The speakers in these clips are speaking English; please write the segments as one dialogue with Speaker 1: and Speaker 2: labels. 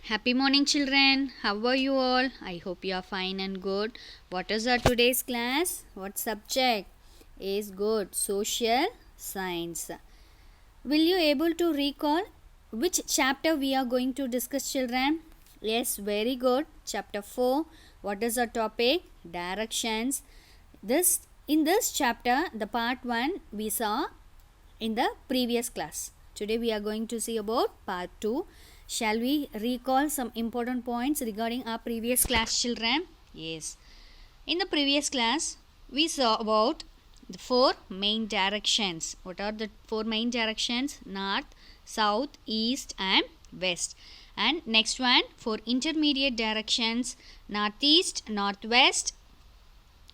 Speaker 1: Happy morning, children. How are you all? I hope you are fine and good. What is our today's class? What subject is good? Social science. Will you able to recall which chapter we are going to discuss, children? Yes, very good. Chapter 4. What is our topic? Directions. In this chapter, the part 1 we saw in the previous class. Today we are going to see about part 2. Shall we recall some important points regarding our previous class, children? Yes. In the previous class, we saw about the 4 main directions. What are the 4 main directions? North, south, east and west. And next one, 4 intermediate directions. Northeast, northwest,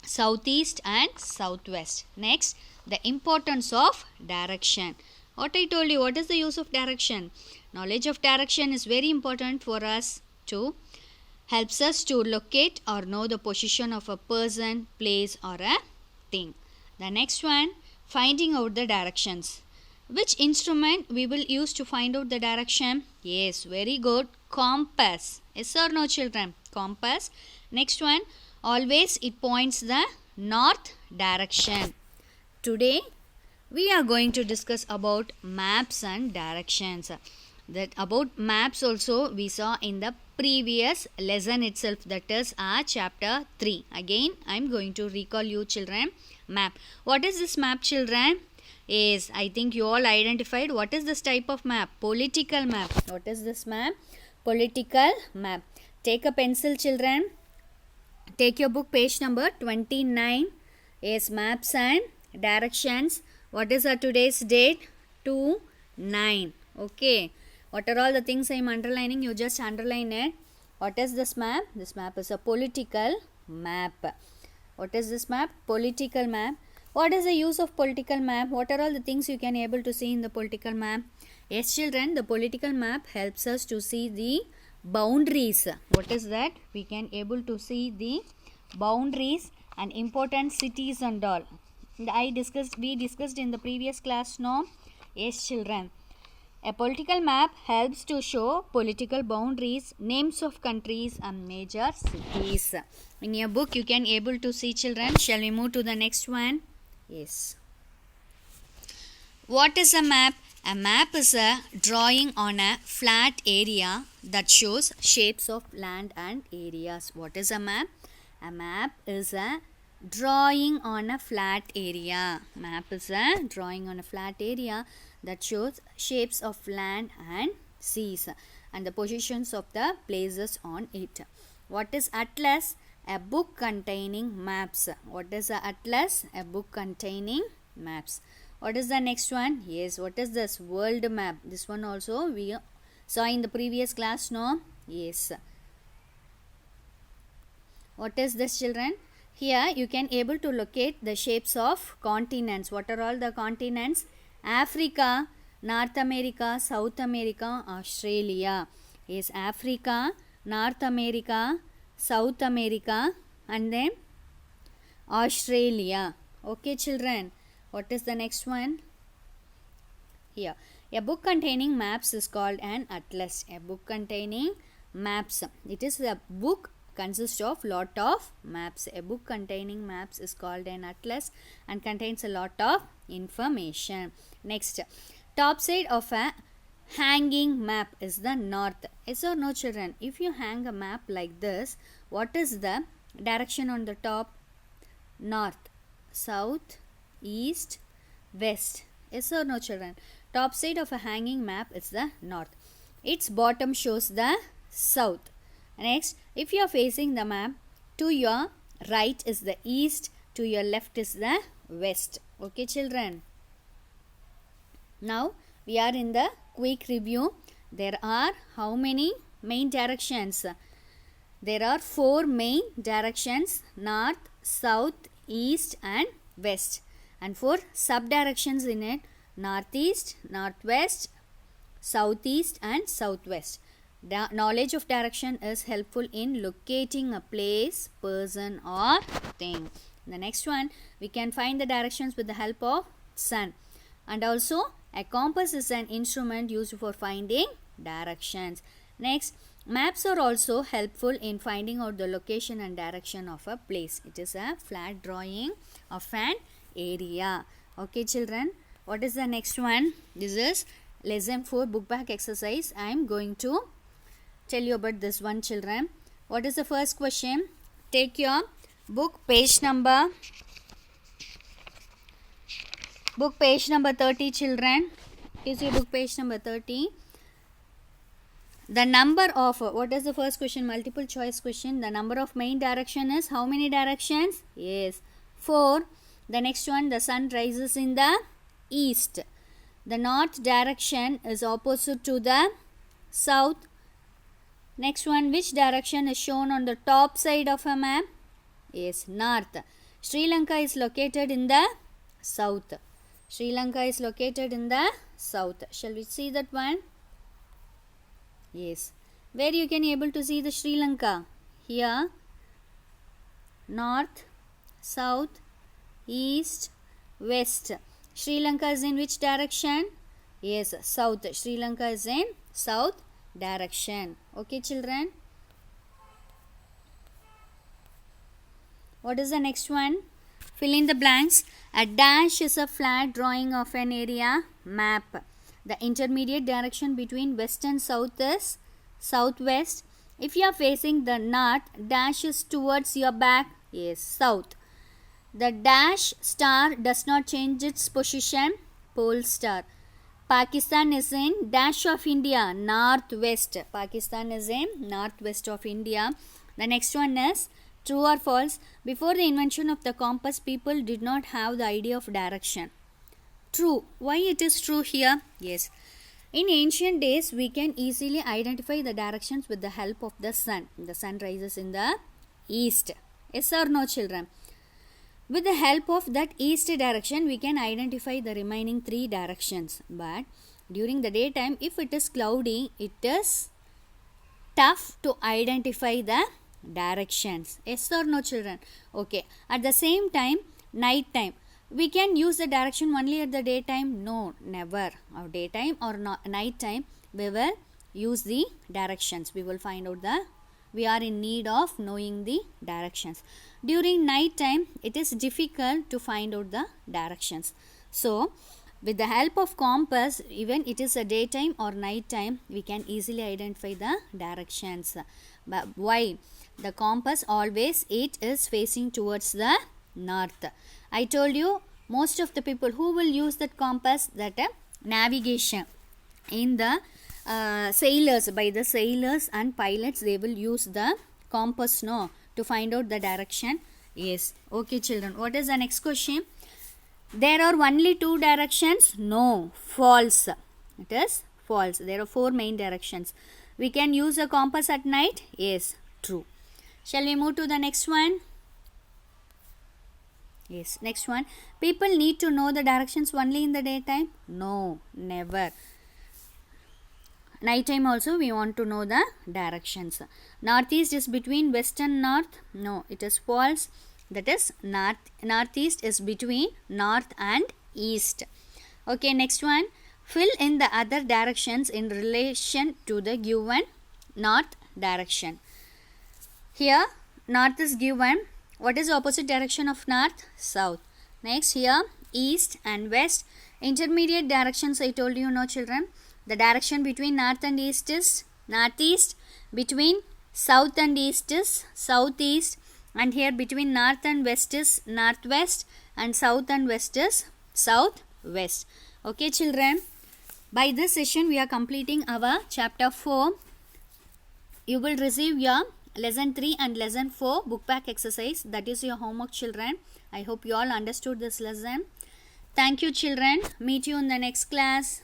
Speaker 1: southeast and southwest. Next, the importance of direction. What I told you, what is the use of direction? Knowledge of direction is very important for us to helps us to locate or know the position of a person, place or a thing. The next one, finding out the directions. Which instrument we will use to find out the direction? Yes, very good. Compass. Yes or no, children? Compass. Next one, always it points the north direction. Today we are going to discuss about maps and directions. That about maps also we saw in the previous lesson itself, that is our chapter 3. Again I am going to recall you, children. Map. What is this map, children? Yes, I think you all identified what is this type of map. Political map. What is this map? Political map. Take a pencil, children. Take your book, page number 29. Yes, maps and directions. What is our today's date? 2/9. Okay. What are all the things I am underlining? You just underline it. What is this map? This map is a political map. What is this map? Political map. What is the use of political map? What are all the things you can able to see in the political map? Yes, children, the political map helps us to see the boundaries. What is that? We can able to see the boundaries and important cities and all. We discussed in the previous class, no? Yes, children. A political map helps to show political boundaries, names of countries and major cities. In your book you can able to see, children. Shall we move to the next one? Yes. What is a map? A map is a drawing on a flat area that shows shapes of land and areas. What is a map? A map is a drawing on a flat area. Map is a drawing on a flat area that shows shapes of land and seas and the positions of the places on it. What is atlas? A book containing maps. What is a atlas? A book containing maps. What is the next one? Yes, what is this? World map. This one also we saw in the previous class, no? Yes. What is this, children? Here you can able to locate the shapes of continents. What are all the continents? Africa, North America, South America, Australia. Yes, Africa, North America, South America and then Australia. Okay, children. What is the next one? Here. A book containing maps is called an atlas. A book containing maps. It is a book consists of lot of maps. A book containing maps is called an atlas and contains a lot of information. Next, top side of a hanging map is the north. Yes or no, children? If you hang a map like this, what is the direction on the top? North, south, east, west. Yes or no, children? Top side of a hanging map is the north. Its bottom shows the south. Next, if you are facing the map, to your right is the east, to your left is the west. Okay, children. Now we are in the quick review. There are how many main directions? There are 4 main directions: north, south, east and west, and 4 sub directions in it: northeast, northwest, southeast and southwest. The knowledge of direction is helpful in locating a place, person or thing. The next one, we can find the directions with the help of sun. And also a compass is an instrument used for finding directions. Next, Maps are also helpful in finding out the location and direction of a place. It is a flat drawing of an area. Okay, children. What is the next one? This is lesson 4 book back exercise. I am going to tell you about this one, children. What is the first question? Take your book page number 30, children. Is your book page number 30? The number of, what is the first question? Multiple choice question. The number of main direction is how many directions? Yes, 4. The next one, the sun rises in the east. The north direction is opposite to the south. Next one, which direction is shown on the top side of a map? Yes, north. Sri Lanka is located in the south. Sri Lanka is located in the south. Shall we see that one? Yes. Where you can able to see the Sri Lanka? Here. North, south, east, west. Sri Lanka is in which direction? Yes, south. Sri Lanka is in south direction. Okay, children. What is the next one? Fill in the blanks. A dash is a flat drawing of an area map. The intermediate direction between west and south is southwest. If you are facing the north, dash is towards your back. Yes, south. The dash star does not change its position. Pole star. Pakistan is in dash of India, northwest. Pakistan is in northwest of India. The next one is true or false. Before the invention of the compass, people did not have the idea of direction. True. Why it is true here? Yes. In ancient days, we can easily identify the directions with the help of the sun. The sun rises in the east. Yes or no, children? With the help of that east direction, we can identify the remaining 3 directions. But during the daytime, if it is cloudy, it is tough to identify the directions. Yes or no, children? Okay. At the same time, night time. We can use the direction only at the daytime? No, never. Or daytime or night time, we will use the directions. We will find out we are in need of knowing the directions. During night time, it is difficult to find out the directions. So, with the help of compass, even it is a daytime or night time, we can easily identify the directions. But why? The compass always, it is facing towards the north. I told you, most of the people who will use that compass, that navigation in the sailors, by the sailors and pilots, they will use the compass, no, to find out the direction. Yes. Okay, children. What is the next question? There are only 2 directions? No, false. It is false. There are 4 main directions. We can use a compass at night? Yes, true. Shall we move to the next one? Yes, next one. People need to know the directions only in the daytime? No, never. Night time also we want to know the directions. Northeast is between west and north? No, it is false. That is northeast is between north and east. Okay, next one. Fill in the other directions in relation to the given north direction. Here, north is given. What is the opposite direction of north? South. Next, here, east and west. Intermediate directions, I told you, no, children. The direction between north and east is northeast. Between south and east is southeast. And here between north and west is northwest. And south and west is southwest. Okay, children. By this session, we are completing our chapter 4. You will receive your lesson 3 and lesson 4 book back exercise. That is your homework, children. I hope you all understood this lesson. Thank you, children. Meet you in the next class.